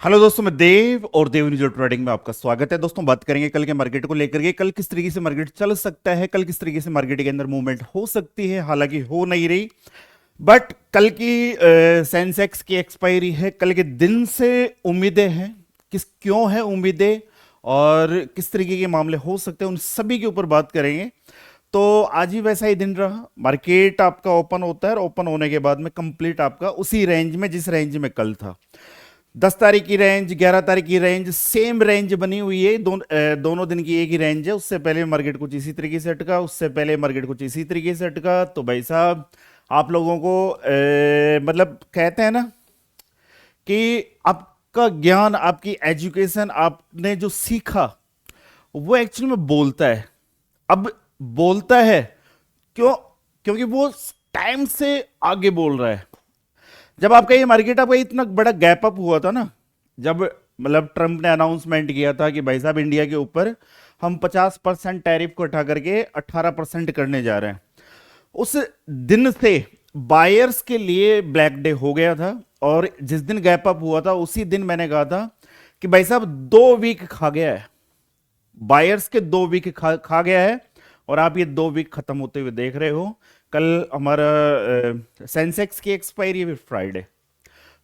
Hello दोस्तों, मैं देव और देव न्यूज ट्रेडिंग में आपका स्वागत है। दोस्तों, बात करेंगे कल के मार्केट को लेकर के। कल किस तरीके से मार्केट चल सकता है, कल किस तरीके से मार्केट के अंदर मूवमेंट हो सकती है। हालांकि हो नहीं रही, बट कल की सेंसेक्स की एक्सपायरी है। कल के दिन से उम्मीदें हैं, क्यों है उम्मीदें और किस तरीके के मामले हो सकते हैं, उन सभी के ऊपर बात करेंगे। तो आज ही वैसा ही दिन रहा। मार्केट आपका ओपन होता है और ओपन होने के बाद में कंप्लीट आपका उसी रेंज में, जिस रेंज में कल था। 10 तारीख की रेंज, 11 तारीख की रेंज, सेम रेंज बनी हुई है। दोनों दिन की एक ही रेंज है। उससे पहले मार्केट कुछ इसी तरीके से अटका, उससे पहले मार्केट कुछ इसी तरीके से अटका। तो भाई साहब, आप लोगों को मतलब कहते हैं ना कि आपका ज्ञान, आपकी एजुकेशन, आपने जो सीखा वो एक्चुअली में बोलता है। अब बोलता है क्यों? क्योंकि वो टाइम से आगे बोल रहा है। जब आपका ये मार्केट, आपका इतना बड़ा गैप अप हुआ था ना, जब मतलब ट्रंप ने अनाउंसमेंट किया था कि भाई साहब इंडिया के ऊपर हम 50% टैरिफ को उठा करके 18% करने जा रहे हैं, उस दिन से बायर्स के लिए ब्लैक डे हो गया था। और जिस दिन गैप अप हुआ था उसी दिन मैंने कहा था कि भाई साहब 2 वीक खा गया है, बायर्स के 2 वीक खा गया है। और आप ये 2 वीक खत्म होते हुए देख रहे हो। कल हमारा सेंसेक्स की एक्सपायरी है फ्राइडे।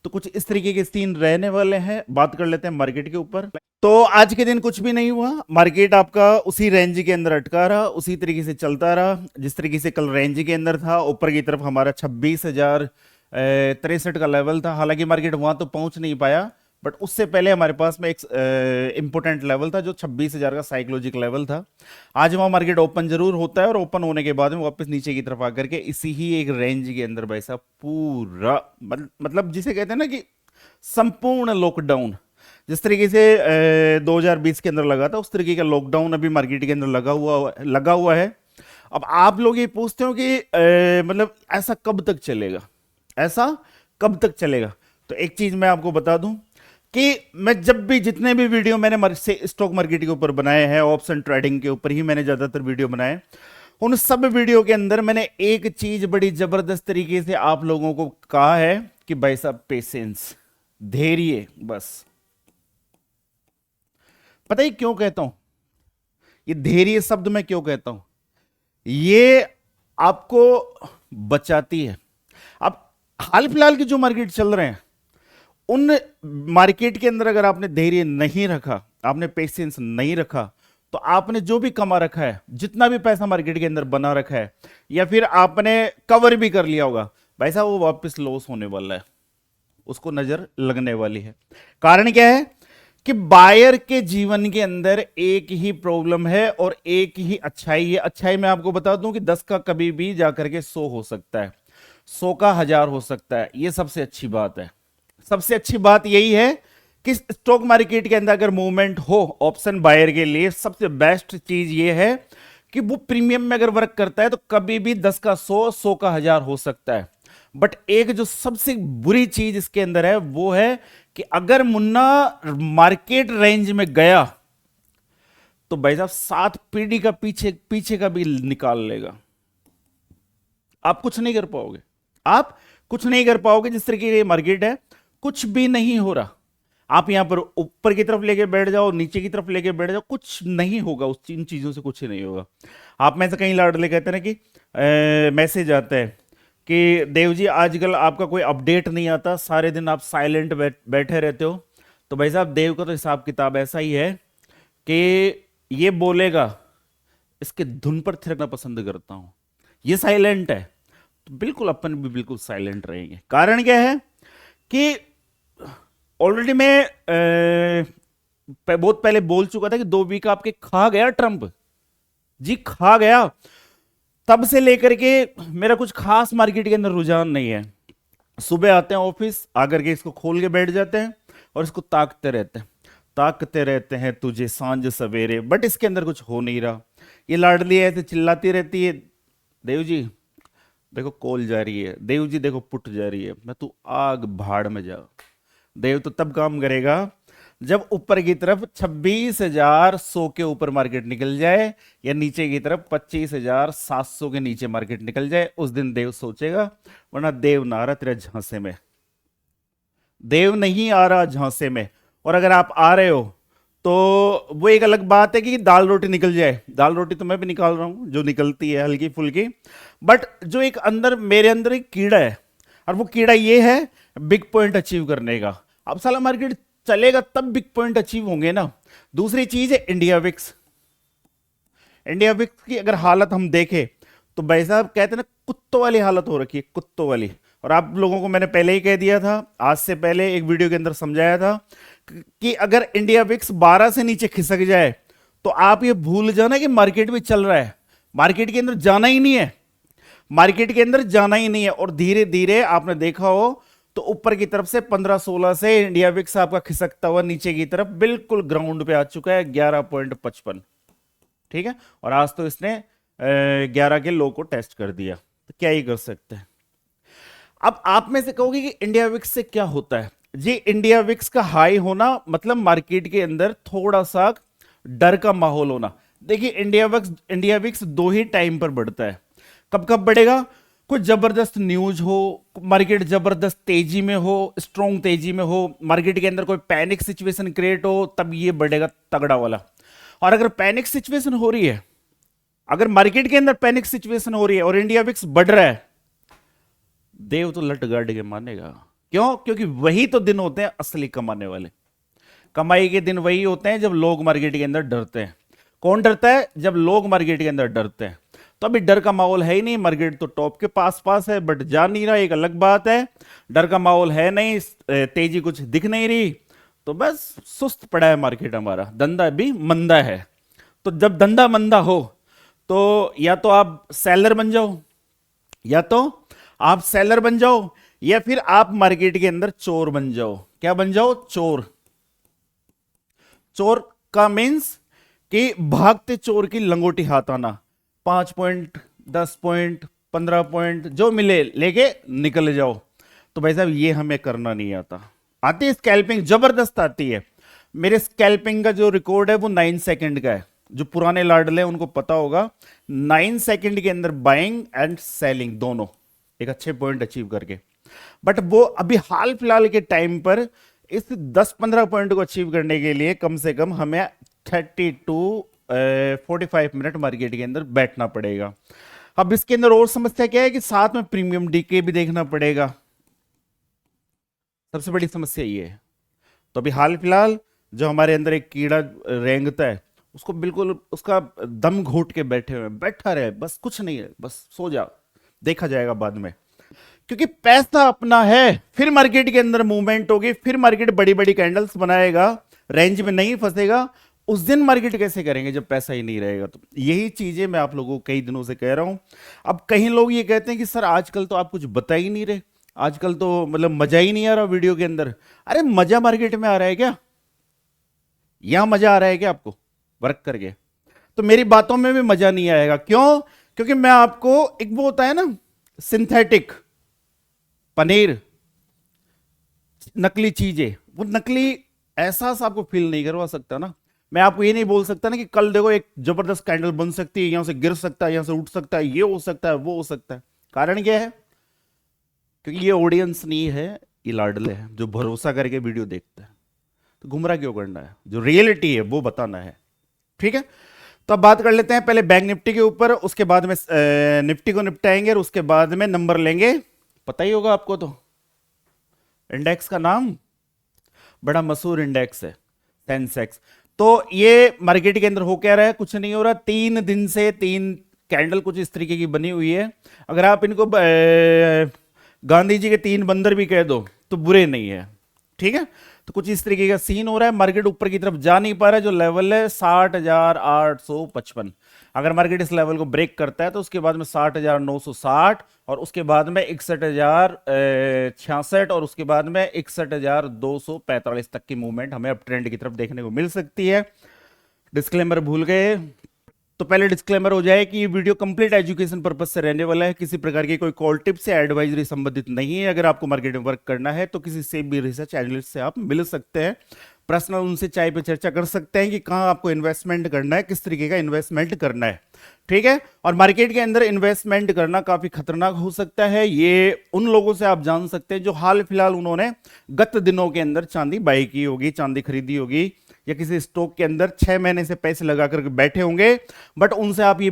तो कुछ इस तरीके के सीन रहने वाले हैं। बात कर लेते हैं मार्केट के ऊपर। तो आज के दिन कुछ भी नहीं हुआ। मार्केट आपका उसी रेंज के अंदर अटका रहा, उसी तरीके से चलता रहा जिस तरीके से कल रेंज के अंदर था। ऊपर की तरफ हमारा 26,063 का लेवल था। हालांकि मार्केट वहां तो पहुंच नहीं पाया, बट उससे पहले हमारे पास में एक इंपॉर्टेंट लेवल था जो 26,000 का साइकोलॉजिक लेवल था। आज वहां मार्केट ओपन जरूर होता है और ओपन होने के बाद में वापस नीचे की तरफ आकर के इसी ही एक रेंज के अंदर भाई साहब पूरा मतलब जिसे कहते हैं ना कि संपूर्ण लॉकडाउन, जिस तरीके से 2020 के अंदर लगा था, उस तरीके का लॉकडाउन अभी मार्केट के अंदर लगा हुआ है। अब आप लोग ये पूछते हो कि मतलब ऐसा कब तक चलेगा, ऐसा कब तक चलेगा। तो एक चीज मैं आपको बता दूं कि मैं जब भी, जितने भी वीडियो मैंने से स्टॉक मार्केट के ऊपर बनाए हैं, ऑप्शन ट्रेडिंग के ऊपर ही मैंने ज्यादातर वीडियो बनाए, उन सब वीडियो के अंदर मैंने एक चीज बड़ी जबरदस्त तरीके से आप लोगों को कहा है कि भाई साहब पेशेंस, धैर्य। बस पता ही क्यों कहता हूं ये धैर्य शब्द मैं क्यों कहता हूं? ये आपको बचाती है। अब हाल फिलहाल के जो मार्केट चल रहे हैं, उन मार्केट के अंदर अगर आपने धैर्य नहीं रखा, आपने पेशेंस नहीं रखा, तो आपने जो भी कमा रखा है, जितना भी पैसा मार्केट के अंदर बना रखा है, या फिर आपने कवर भी कर लिया होगा, भाई साहब वो वापस लॉस होने वाला है, उसको नजर लगने वाली है। कारण क्या है कि बायर के जीवन के अंदर एक ही प्रॉब्लम है और एक ही अच्छाई है। अच्छाई मैं आपको बता दूं कि 10 का कभी भी जाकर के 100 हो सकता है, 100 का 1000 हो सकता है। ये सबसे अच्छी बात है। सबसे अच्छी बात यही है कि स्टॉक मार्केट के अंदर अगर मूवमेंट हो ऑप्शन बायर के लिए, सबसे बेस्ट चीज ये है कि वो प्रीमियम में अगर वर्क करता है तो कभी भी 10 का 100, 100 का 1000 हो सकता है। बट एक जो सबसे बुरी चीज इसके अंदर है वो है कि अगर मुन्ना मार्केट रेंज में गया तो भाई साहब 7 पीढ़ी का पीछे पीछे का भी निकाल लेगा। आप कुछ नहीं कर पाओगे, आप कुछ नहीं कर पाओगे। जिस तरीके की मार्केट है, कुछ भी नहीं हो रहा। आप यहां पर ऊपर की तरफ लेके बैठ जाओ, नीचे की तरफ लेके बैठ जाओ, कुछ नहीं होगा। इन चीजों से कुछ नहीं होगा। आप में से कहीं लाडले कहते हैं ना कि मैसेज आता है कि देव जी आजकल आपका कोई अपडेट नहीं आता, सारे दिन आप साइलेंट बैठे रहते हो। तो भाई साहब देव का तो हिसाब किताब ऐसा ही है कि ये बोलेगा, इसके धुन पर थिरकना पसंद करता हूं, ये साइलेंट है तो बिल्कुल अपन भी बिल्कुल साइलेंट रहेंगे। कारण क्या है कि ऑलरेडी मैं बहुत पहले बोल चुका था कि 2 वीक आपके खा गया ट्रंप जी, खा गया। तब से लेकर के मेरा कुछ खास मार्केट के अंदर रुझान नहीं है। सुबह आते हैं ऑफिस, आकर के इसको खोल के बैठ जाते हैं और इसको ताकते रहते हैं तुझे सांझ सवेरे, बट इसके अंदर कुछ हो नहीं रहा। ये लाडली ऐसे चिल्लाती रहती है, देव जी देखो कॉल जा रही है, देव जी देखो पुट जा रही है। मैं तू आग भाड़ में जा। देव तो तब काम करेगा जब ऊपर की तरफ 26,100 के ऊपर मार्केट निकल जाए, या नीचे की तरफ 25,700 के नीचे मार्केट निकल जाए, उस दिन देव सोचेगा। वरना देव ना आ रहा तेरे झांसे में, देव नहीं आ रहा झांसे में। और अगर आप आ रहे हो तो वो एक अलग बात है कि दाल रोटी निकल जाए। दाल रोटी तो मैं भी निकाल रहा हूं जो निकलती है हल्की फुल्की, बट जो एक अंदर मेरे अंदर एक कीड़ा है, और वो कीड़ा ये है बिग पॉइंट अचीव करने का। अब साला मार्केट चलेगा तब बिग पॉइंट अचीव होंगे ना। दूसरी चीज है इंडिया विक्स। इंडिया विक्स की अगर हालत हम देखें तो भाई साहब कहते हैं ना कुत्तों वाली हालत हो रखी है, कुत्तों वाली। और आप लोगों को मैंने पहले ही कह दिया था, आज से पहले एक वीडियो के अंदर समझाया था कि अगर इंडिया विक्स 12 से नीचे खिसक जाए तो आप ये भूल जाना कि मार्केट में चल रहा है। मार्केट के अंदर जाना ही नहीं है, मार्केट के अंदर जाना ही नहीं है। और धीरे धीरे आपने देखा हो तो ऊपर की तरफ से 15-16 से इंडिया विक्स आपका खिसकता हुआ नीचे की तरफ बिल्कुल ग्राउंड पे आ चुका है 11.55। ठीक है, और आज तो इसने 11 के लो को टेस्ट कर दिया, तो क्या ही कर सकते हैं। अब आप में से कहोगे कि इंडिया विक्स से क्या होता है जी। इंडिया विक्स का हाई होना मतलब मार्केट के अंदर थोड़ा सा डर का माहौल होना। देखिए इंडिया विक्स दो ही टाइम पर बढ़ता है। कब कब बढ़ेगा, कुछ जबरदस्त न्यूज हो, मार्केट जबरदस्त तेजी में हो, स्ट्रॉन्ग तेजी में हो, मार्केट के अंदर कोई पैनिक सिचुएशन क्रिएट हो, तब ये बढ़ेगा तगड़ा वाला। और अगर पैनिक सिचुएशन हो रही है, अगर मार्केट के अंदर पैनिक सिचुएशन हो रही है और इंडिया विक्स बढ़ रहा है, देव तो लट गाड़ के मानेगा। क्यों? क्योंकि वही तो दिन होते हैं असली कमाने वाले। कमाई के दिन वही होते हैं जब लोग मार्केट के अंदर डरते हैं। कौन डरता है? जब लोग मार्केट के अंदर डरते हैं। तो अभी डर का माहौल है ही नहीं, मार्केट तो टॉप के पास पास है बट जा नहीं रहा, एक अलग बात है। डर का माहौल है नहीं, तेजी कुछ दिख नहीं रही, तो बस सुस्त पड़ा है मार्केट हमारा, धंधा भी मंदा है। तो जब धंधा मंदा हो तो या तो आप सेलर बन जाओ, या तो आप सेलर बन जाओ, या फिर आप मार्केट के अंदर चोर बन जाओ। क्या बन जाओ? चोर। चोर का मीन्स कि भागते चोर की लंगोटी हाथ आना। 5 पॉइंट, 10 पॉइंट, 15 पॉइंट जो मिले लेके निकल जाओ। तो भाई साहब ये हमें करना नहीं आता। आती है स्कैल्पिंग, जबरदस्त आती है। मेरे स्कैल्पिंग का जो रिकॉर्ड है वो 9 सेकंड का है। जो पुराने लाडले उनको पता होगा, 9 सेकंड के अंदर बाइंग एंड सेलिंग दोनों एक अच्छे पॉइंट अचीव करके। बट वो अभी हाल फिलहाल के टाइम पर इस 10-15 पॉइंट को अचीव करने के लिए कम से कम हमें 30 टू 45 मिनट मार्केट के अंदर बैठना पड़ेगा। अब इसके अंदर और समस्या क्या है कि साथ में प्रीमियम डीके भी देखना पड़ेगा। सबसे बड़ी समस्या ये है। तो अभी हाल फिलहाल जो हमारे अंदर एक कीड़ा रेंगता है, उसको बिल्कुल उसका दम घोट के बैठे हुए, बैठा रहे, बस कुछ नहीं है, बस सो जा, देखा जाएगा बाद में। क्योंकि पैसा अपना है, फिर मार्केट के अंदर मूवमेंट होगी, फिर मार्केट बड़ी बड़ी कैंडल्स बनाएगा, रेंज में नहीं फंसेगा। उस दिन मार्केट कैसे करेंगे जब पैसा ही नहीं रहेगा? तो यही चीजें मैं आप लोगों को कई दिनों से कह रहा हूं। अब कई लोग ये कहते हैं कि सर आजकल तो आप कुछ बता ही नहीं रहे, आजकल तो मतलब मजा ही नहीं आ रहा वीडियो के अंदर। अरे मजा मार्केट में आ रहा है क्या? यहां मजा आ रहा है क्या आपको वर्क करके? तो मेरी बातों में भी मजा नहीं आएगा। क्यों? क्योंकि मैं आपको एक वो होता है ना सिंथेटिक पनीर, नकली चीजें, वो नकली एहसास आपको फील नहीं करवा सकता ना। मैं आपको ये नहीं बोल सकता ना कि कल देखो एक जबरदस्त कैंडल बन सकती है, यहां से गिर सकता है, यहां से उठ सकता है, ये हो सकता है, वो हो सकता है। कारण क्या है? क्योंकि ये ऑडियंस नहीं है, ये लाडले है जो भरोसा करके वीडियो देखते हैं। तो गुमराह क्यों करना है? जो रियलिटी है वो बताना है। ठीक है, तो अब बात कर लेते हैं पहले बैंक निफ्टी के ऊपर, उसके बाद में निफ्टी को निपटाएंगे और उसके बाद में नंबर लेंगे। पता ही होगा आपको, तो इंडेक्स का नाम बड़ा मशहूर इंडेक्स है सेंसेक्स। तो ये मार्केट के अंदर हो क्या रहा है? कुछ नहीं हो रहा। 3 दिन से 3 कैंडल कुछ इस तरीके की बनी हुई है। अगर आप इनको गांधी जी के 3 बंदर भी कह दो तो बुरे नहीं है। ठीक है, तो कुछ इस तरीके का सीन हो रहा है। मार्केट ऊपर की तरफ जा नहीं पा रहा है। जो लेवल है 60,855, अगर मार्केट इस लेवल को ब्रेक करता है तो उसके बाद में 60,960 और उसके बाद में 61,066 और उसके बाद में 61,245 तक की मूवमेंट हमें अप ट्रेंड की तरफ देखने को मिल सकती है। डिस्क्लेमर भूल गए तो पहले डिस्क्लेमर हो जाए कि ये वीडियो कंप्लीट एजुकेशन पर्पज से रहने वाला है, किसी प्रकार की कोई कॉल टिप से एडवाइजरी संबंधित नहीं है। अगर आपको मार्केट में वर्क करना है तो किसी से भी रिसर्च एनालिस्ट से आप मिल सकते हैं। पर्सनल उनसे चाय पे चर्चा कर सकते हैं कि कहाँ आपको इन्वेस्टमेंट करना है, किस तरीके का इन्वेस्टमेंट करना है। ठीक है, और मार्केट के अंदर इन्वेस्टमेंट करना काफी खतरनाक हो सकता है। ये उन लोगों से आप जान सकते हैं जो हाल फिलहाल उन्होंने गत दिनों के अंदर चांदी बाई की होगी, चांदी खरीदी होगी, या किसी स्टॉक के अंदर 6 महीने से पैसे लगा कर बैठे होंगे। बट उनसे आप ये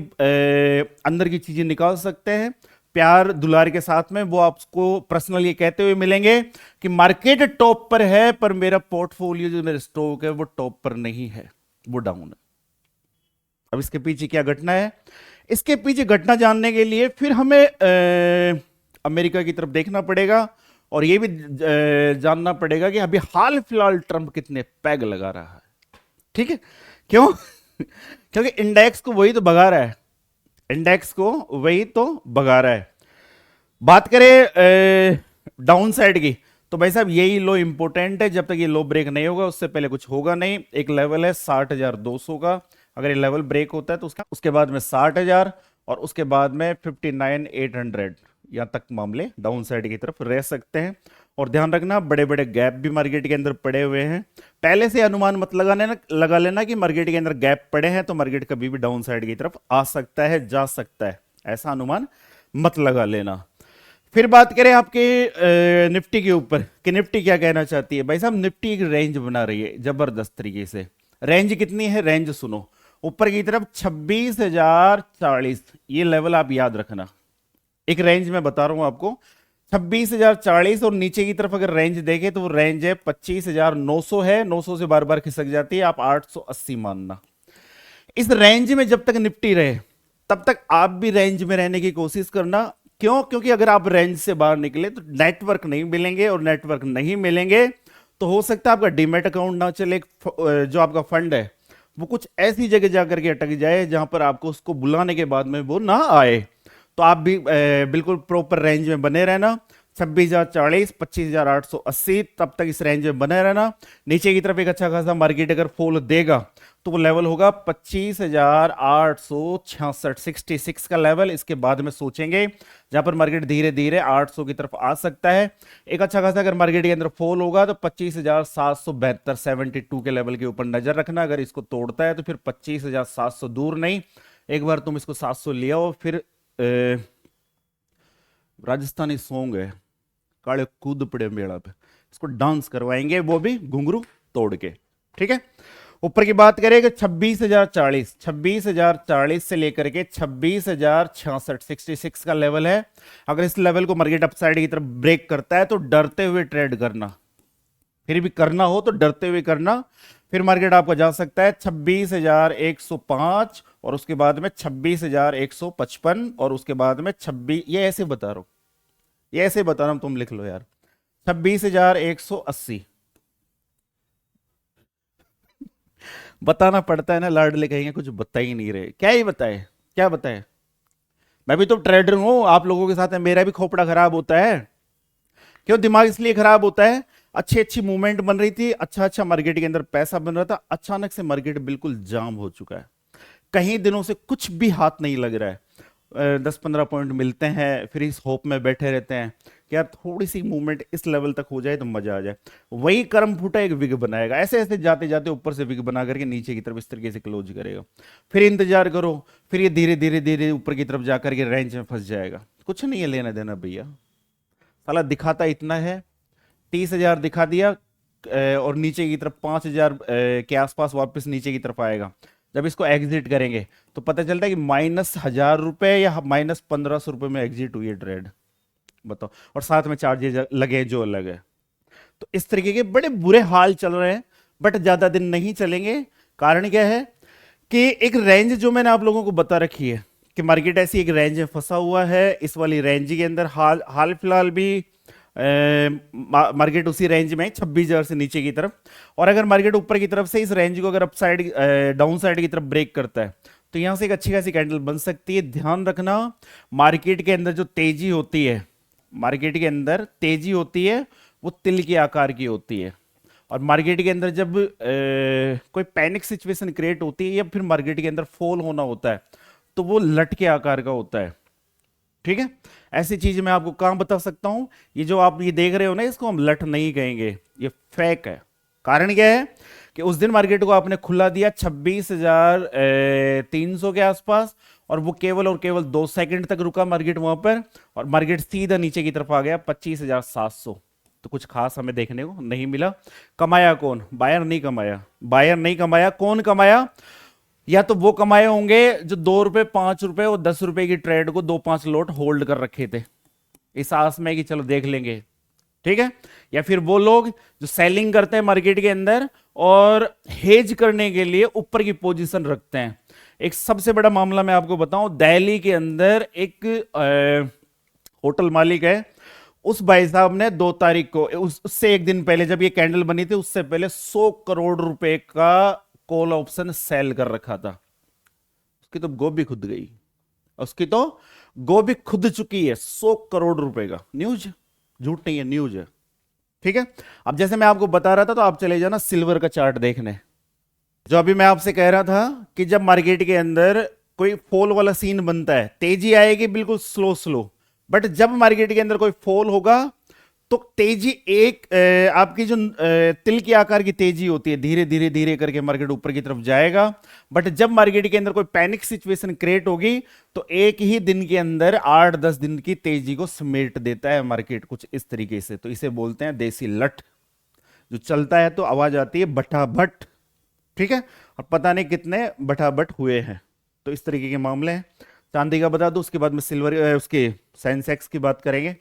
अंदर की चीजें निकाल सकते हैं प्यार दुलार के साथ में। वो आपको पर्सनल ये कहते हुए मिलेंगे कि मार्केट टॉप पर है, पर मेरा पोर्टफोलियो जो मेरा स्टॉक है वो टॉप पर नहीं है, वो डाउन है। अब इसके पीछे क्या घटना है, इसके पीछे घटना जानने के लिए फिर हमें अमेरिका की तरफ देखना पड़ेगा, और ये भी जानना पड़ेगा कि अभी हाल फिलहाल ट्रंप कितने पैग लगा रहा है। ठीक है, क्यों? क्योंकि इंडेक्स को वही तो भगा रहा है, इंडेक्स को वही तो भगा रहा है। बात करें डाउन साइड की, तो भाई साहब यही लो इंपॉर्टेंट है। जब तक ये लो ब्रेक नहीं होगा उससे पहले कुछ होगा नहीं। एक लेवल है 60,200 का, अगर ये लेवल ब्रेक होता है तो उसके बाद में 60,000 और उसके बाद में 59,800 यहां तक मामले डाउन साइड की तरफ रह सकते हैं। और ध्यान रखना बड़े बड़े गैप भी मार्केट के अंदर पड़े हुए हैं। पहले से अनुमान मत लगा लेना कि मार्केट के अंदर गैप पड़े हैं तो मार्केट कभी भी डाउन साइड की तरफ आ सकता है, जा सकता है, ऐसा अनुमान मत लगा लेना। फिर बात करें आपके निफ्टी के ऊपर कि निफ्टी क्या कहना चाहती है। भाई साहब निफ्टी एक रेंज बना रही है जबरदस्त तरीके से। रेंज कितनी है, रेंज सुनो, ऊपर की तरफ 26,040, ये लेवल आप याद रखना। एक रेंज मैं बता रहा हूं आपको 26,040, और नीचे की तरफ अगर रेंज देखें तो वो रेंज है 25,900 है। 900 से बार बार खिसक जाती है, आप 880 मानना। इस रेंज में जब तक निफ्टी रहे तब तक आप भी रेंज में रहने की कोशिश करना। क्यों? क्योंकि अगर आप रेंज से बाहर निकले तो नेटवर्क नहीं मिलेंगे, और नेटवर्क नहीं मिलेंगे तो हो सकता है आपका डीमैट अकाउंट ना चले, जो आपका फंड है वो कुछ ऐसी जगह जाकर के अटक जाए जहां पर आपको उसको बुलाने के बाद में वो ना आए। तो आप भी बिल्कुल प्रॉपर रेंज में बने रहना। 26,040, 25,880, तब तक इस रेंज में बने रहना। नीचे की तरफ एक अच्छा खासा मार्केट अगर फॉल देगा तो वो लेवल होगा 25,866, 66 का लेवल। इसके बाद में सोचेंगे जहां पर मार्केट धीरे धीरे 800 की तरफ आ सकता है। एक अच्छा खासा अगर मार्केट के अंदर फॉल होगा तो 25,772, 72 के लेवल के ऊपर नजर रखना। अगर इसको तोड़ता है तो फिर 25,700 दूर नहीं, एक बार तुम इसको 700 ले आओ। फिर राजस्थानी सॉन्ग है काले कूद पड़े मेला पे, इसको डांस करवाएंगे, वो भी घुंघरू तोड़ के। ठीक है, ऊपर की बात करेंगे 26,040, 26,040 से लेकर के 26,066, 66 का लेवल है। अगर इस लेवल को मार्केट अपसाइड की तरफ ब्रेक करता है तो डरते हुए ट्रेड करना, फिर भी करना हो तो डरते हुए करना। फिर मार्केट आपका जा सकता है 26,105, और उसके बाद में 26,155, और उसके बाद में 26, ये ऐसे बता रहा हूं, ये ऐसे बता रहा हूं, तुम लिख लो यार, 26,180। बताना पड़ता है ना, लाडले कहेंगे कुछ बता ही नहीं रहे, क्या ही बताए, क्या बताए। मैं भी तो ट्रेडर हूं, आप लोगों के साथ है, मेरा भी खोपड़ा खराब होता है। क्यों दिमाग इसलिए खराब होता है, अच्छी अच्छी मूवमेंट बन रही थी, अच्छा अच्छा मार्केट के अंदर पैसा बन रहा था, अचानक से मार्केट बिल्कुल जाम हो चुका है। कहीं दिनों से कुछ भी हाथ नहीं लग रहा है, 10-15 पॉइंट मिलते हैं, फिर इस होप में बैठे रहते हैं कि यार थोड़ी सी मूवमेंट इस लेवल तक हो जाए तो मजा आ जाए। वही कर्म फूटा एक विग बनाएगा, ऐसे ऐसे जाते जाते ऊपर से विग बना करके नीचे की तरफ इस तरीके से क्लोज करेगा। फिर इंतजार करो, फिर ये धीरे धीरे धीरे ऊपर की तरफ जाकर के रेंज में फंस जाएगा। कुछ नहीं है लेना देना भैया, साला दिखाता इतना है, 30,000 दिखा दिया, और नीचे की तरफ 5,000 के आसपास वापस नीचे की तरफ आएगा। जब इसको एग्जिट करेंगे तो पता चलता है कि -1,000 रुपए या -1,500 रुपए में एग्जिट हुई है ट्रेड, बताओ, और साथ में चार्जेज लगे जो अलग है। तो इस तरीके के बड़े बुरे हाल चल रहे हैं, बट ज्यादा दिन नहीं चलेंगे। कारण क्या है कि एक रेंज जो मैंने आप लोगों को बता रखी है कि मार्केट ऐसी एक रेंज में फंसा हुआ है। इस वाली रेंज के अंदर हाल फिलहाल भी मार्केट उसी रेंज में 26,000 से नीचे की तरफ। और अगर मार्केट ऊपर की तरफ से इस रेंज को अगर अप साइड डाउन साइड की तरफ ब्रेक करता है तो यहां से एक अच्छी खासी कैंडल बन सकती है। ध्यान रखना, मार्केट के अंदर जो तेजी होती है, मार्केट के अंदर तेजी होती है वो तिल के आकार की होती है। और मार्केट के अंदर जब कोई पैनिक सिचुएशन क्रिएट होती है या फिर मार्केट के अंदर फॉल होना होता है तो वो लट के आकार का होता है। ठीक है, ऐसी चीज मैं आपको कहां बता सकता हूं, ये जो आप ये देख रहे हो ना, इसको हम लट नहीं कहेंगे, ये फेक है, कारण क्या है कि उस दिन मार्केट को आपने खुला दिया 26,300 के आसपास, और वो केवल और केवल 2 सेकंड तक रुका मार्केट वहां पर, और मार्केट सीधा नीचे की तरफ आ गया 25,700। तो कुछ खास हमें देखने को नहीं मिला। कमाया कौन? बायर नहीं कमाया, बायर नहीं कमाया। कौन कमाया? या तो वो कमाए होंगे जो 2 रुपए, 5 रुपए और 10 रुपए की ट्रेड को 2-5 लोट होल्ड कर रखे थे इस आस में कि चलो देख लेंगे, ठीक है। या फिर वो लोग जो सेलिंग करते हैं मार्केट के अंदर और हेज करने के लिए ऊपर की पोजीशन रखते हैं। एक सबसे बड़ा मामला मैं आपको बताऊं, दिल्ली के अंदर एक होटल मालिक है, उस भाई साहब ने 2 तारीख को, उससे एक दिन पहले जब ये कैंडल बनी थी उससे पहले 100 करोड़ रुपए का कॉल ऑप्शन सेल कर रखा था। उसकी तो गोभी खुद गई, उसकी तो गोभी खुद चुकी है 100 करोड़ रुपए का। न्यूज झूठ नहीं है, न्यूज है, ठीक है। अब जैसे मैं आपको बता रहा था, तो आप चले जाना सिल्वर का चार्ट देखने। जो अभी मैं आपसे कह रहा था कि जब मार्केट के अंदर कोई फॉल वाला सीन बनता है, तेजी आएगी बिल्कुल स्लो स्लो, बट जब मार्केट के अंदर कोई फॉल होगा तो तेजी एक आपकी जो तिल के आकार की तेजी होती है, धीरे धीरे धीरे करके मार्केट ऊपर की तरफ जाएगा। बट जब मार्केट के अंदर कोई पैनिक सिचुएशन क्रिएट होगी तो एक ही दिन के अंदर 8-10 दिन की तेजी को समेट देता है मार्केट, कुछ इस तरीके से। तो इसे बोलते हैं देसी लठ। जो चलता है तो आवाज आती है बटाबट, ठीक है, और पता नहीं कितने बटाबट हुए हैं। तो इस तरीके के मामले हैं। चांदी का बता दो, उसके बाद में सिल्वर उसके सेंसेक्स की बात करेंगे।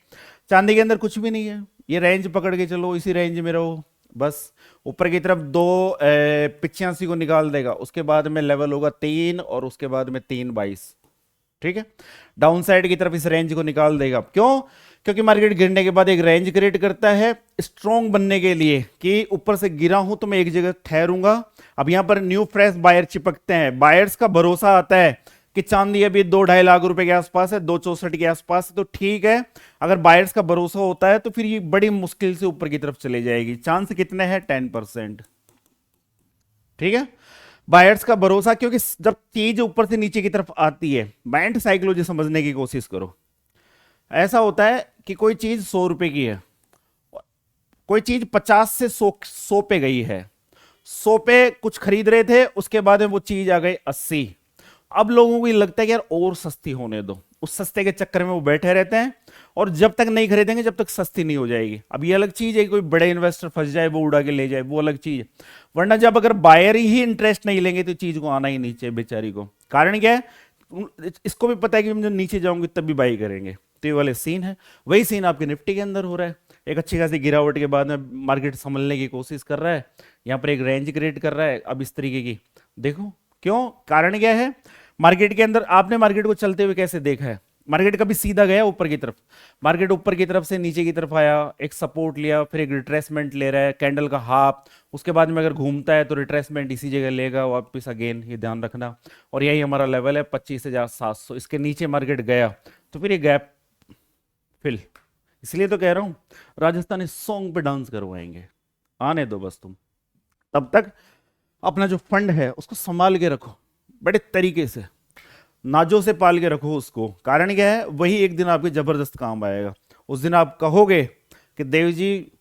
चांदी के अंदर कुछ भी नहीं है, ये रेंज पकड़ के चलो, इसी रेंज में रहो बस। ऊपर की तरफ 285 को निकाल देगा, उसके बाद में लेवल होगा 3 और उसके बाद में 322, ठीक है। डाउन साइड की तरफ इस रेंज को निकाल देगा। क्यों? क्योंकि मार्केट गिरने के बाद एक रेंज क्रिएट करता है स्ट्रॉन्ग बनने के लिए कि ऊपर से गिरा हूं तो मैं एक जगह ठहरूंगा। अब यहां पर न्यू फ्रेश बायर चिपकते हैं, बायर्स का भरोसा आता है कि चांदी अभी 2-2.5 लाख रुपए के आसपास है, 264 के आसपास है, तो ठीक है। अगर बायर्स का भरोसा होता है तो फिर ये बड़ी मुश्किल से ऊपर की तरफ चले जाएगी। चांस कितने हैं? 10%, ठीक है। बायर्स का भरोसा, क्योंकि जब चीज ऊपर से नीचे की तरफ आती है, माइंड साइकोलॉजी समझने की कोशिश करो। ऐसा होता है कि कोई चीज 100 रुपए की है, कोई चीज 50 से 100 पे गई है, 100 पे कुछ खरीद रहे थे, उसके बाद में वो चीज आ गई 80। अब लोगों को ये लगता है कि यार और सस्ती होने दो, उस सस्ते के चक्कर में वो बैठे रहते हैं, और जब तक नहीं खरीदेंगे जब तक सस्ती नहीं हो जाएगी। अब ये अलग चीज है कि कोई बड़े इन्वेस्टर फंस जाए, वो उड़ा के ले जाए, वो अलग चीज है। वरना जब अगर बायर ही इंटरेस्ट नहीं लेंगे तो चीज को आना ही नहीं चाहिए बेचारी को। कारण क्या है? इसको भी पता है कि हम जब नीचे जाऊंगे तब भी बाई करेंगे। तो ये वाले सीन है, वही सीन आपके निफ्टी के अंदर हो रहा है। एक अच्छी खासी गिरावट के बाद में मार्केट संभलने की कोशिश कर रहा है, यहाँ पर एक रेंज क्रिएट कर रहा है अब इस तरीके की। देखो क्यों, कारण क्या है? मार्केट के अंदर आपने मार्केट को चलते हुए कैसे देखा है? मार्केट कभी सीधा गया ऊपर की तरफ? मार्केट ऊपर की तरफ से नीचे की तरफ आया, एक सपोर्ट लिया, फिर एक रिट्रेसमेंट ले रहा है, कैंडल का हाफ, उसके बाद में अगर घूमता है तो रिट्रेसमेंट इसी जगह लेगा वापस अगेन, ये ध्यान रखना। और यही हमारा लेवल है 25,700। इसके नीचे मार्केट गया तो फिर ये गैप फिल। इसलिए तो कह रहा हूं राजस्थानी सॉन्ग पे डांस करवाएंगे, आने दो बस तुम। तब तक अपना जो फंड है उसको संभाल के रखो, बड़े तरीके से नाजों से पाल के रखो उसको। कारण क्या है? वही एक दिन आपके जबरदस्त काम आएगा। उस दिन आप कहोगे कि देव जी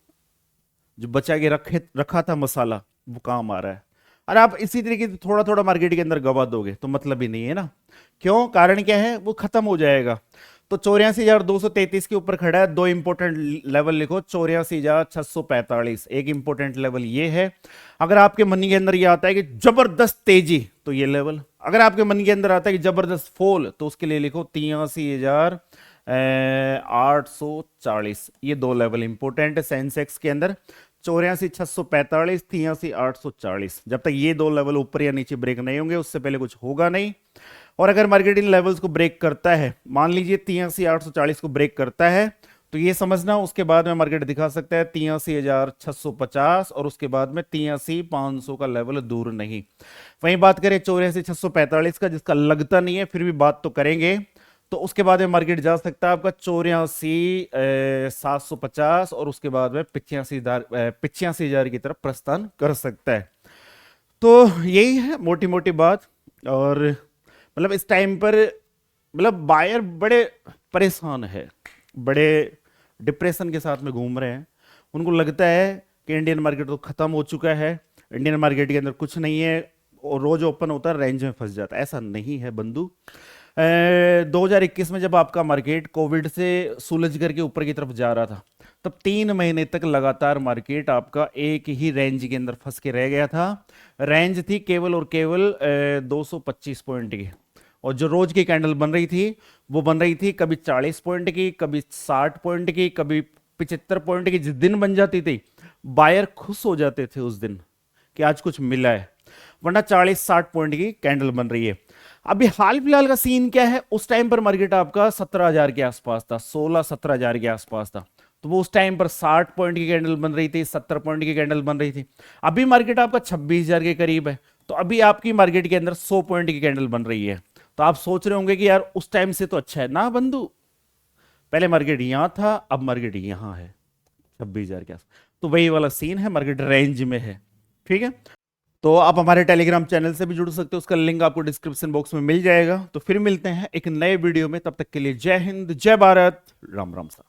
जो बचा के रखा था मसाला वो काम आ रहा है। और आप इसी तरीके से थोड़ा थोड़ा मार्केट के अंदर गवा दोगे तो मतलब ही नहीं है ना। क्यों? कारण क्या है? वो खत्म हो जाएगा। तो 84,233 के ऊपर खड़ा है। दो इंपोर्टेंट लेवल लिखो, 84,645। एक इंपोर्टेंट लेवल ये है। अगर आपके मन के अंदर ये आता है कि जबरदस्त तेजी तो ये लेवल, अगर आपके मन के अंदर आता है कि जबरदस्त फॉल तो उसके लिए लिखो 83,840। ये दो लेवल इंपोर्टेंट है सेंसेक्स के अंदर, 84,645, 83,840। जब तक ये दो लेवल ऊपर या नीचे ब्रेक नहीं होंगे उससे पहले कुछ होगा नहीं। और अगर मार्केट इन लेवल्स को ब्रेक करता है, मान लीजिए 83,840 को ब्रेक करता है, तो ये समझना उसके बाद में मार्केट दिखा सकता है 83,650 और उसके बाद में 83,500 का लेवल दूर नहीं। वहीं बात करें 84,645 का, जिसका लगता नहीं है फिर भी बात तो करेंगे, तो उसके बाद में मार्केट जा सकता है आपका 84,750 और उसके बाद में 85,000 की तरफ प्रस्थान कर सकता है। तो यही है मोटी मोटी बात। और मतलब इस टाइम पर मतलब बायर बड़े परेशान है, बड़े डिप्रेशन के साथ में घूम रहे हैं। उनको लगता है कि इंडियन मार्केट तो खत्म हो चुका है, इंडियन मार्केट के अंदर कुछ नहीं है और रोज ओपन होता है रेंज में फंस जाता है। ऐसा नहीं है बंधु। 2021 में जब आपका मार्केट कोविड से सुलझ करके ऊपर की तरफ जा रहा था, तब 3 महीने तक लगातार मार्केट आपका एक ही रेंज के अंदर फंस के रह गया था। रेंज थी केवल और केवल 225 पॉइंट की, और जो रोज की कैंडल बन रही थी वो बन रही थी कभी 40 पॉइंट की, कभी 60 पॉइंट की, कभी 75 पॉइंट की। जिस दिन बन जाती थी बायर खुश हो जाते थे उस दिन कि आज कुछ मिला है, वरना 40-60 पॉइंट की कैंडल बन रही है। अभी हाल फिलहाल का सीन क्या है, उस टाइम पर मार्केट आपका 17,000 के आसपास था, 16-17,000 के आसपास था, तो वो उस टाइम पर 60 पॉइंट की कैंडल बन रही थी, 70 पॉइंट की कैंडल बन रही थी। अभी मार्केट आपका 26,000 के करीब है, तो अभी आपकी मार्केट के अंदर 100 पॉइंट की कैंडल बन रही है। तो आप सोच रहे होंगे कि यार उस टाइम से तो अच्छा है ना बंधु, पहले मार्केट यहां था अब मार्केट यहां है 26,000 के आसपास। तो वही वाला सीन है, मार्केट रेंज में है। ठीक है, तो आप हमारे टेलीग्राम चैनल से भी जुड़ सकते हो, उसका लिंक आपको डिस्क्रिप्शन बॉक्स में मिल जाएगा। तो फिर मिलते हैं एक नए वीडियो में, तब तक के लिए जय हिंद, जय भारत, राम राम सा।